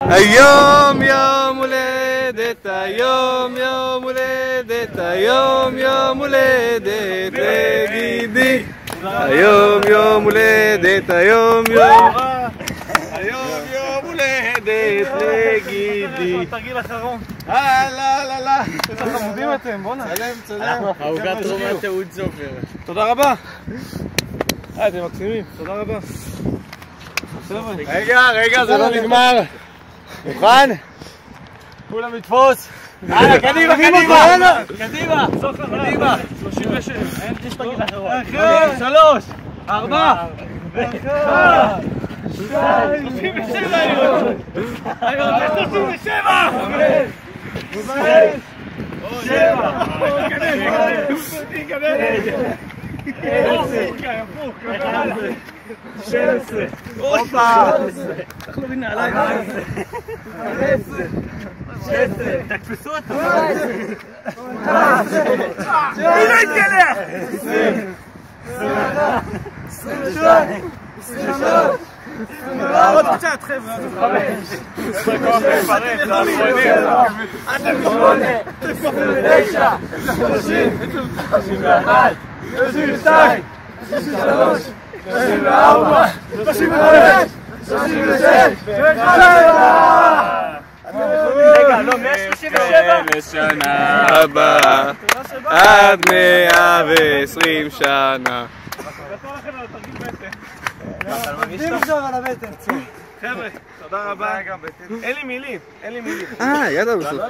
היום יום הולדת, היום יום הולדת, היום יום הולדת לגידי. היום יום הולדת, היום יום הולדת לגידי. תרגיל אחרון. לא. איזה חמודים אתם, בוא'נה. צלם. העוגת תרומת תיעוד סופר. תודה רבה. אתם מקסימים, תודה רבה. רגע, זה לא נגמר. מוכן? כולם לתפוס. קדימה. קדימה. 36. יש תרגיל אחרון. 3, 4. 37 היום. 37. 12. אנחנו בנעליים. 16. תקפסו אותו. מי לא יתקלח? 20. 21. 22. 23. עוד קצת חבר'ה. 29. 30. 31. 32. 33. 34. 35. 36. 37. רגע, לא, 137? לשנה הבאה, עד 120 שנה. חבר'ה, תודה רבה. אין לי מילים. ידע בסוף.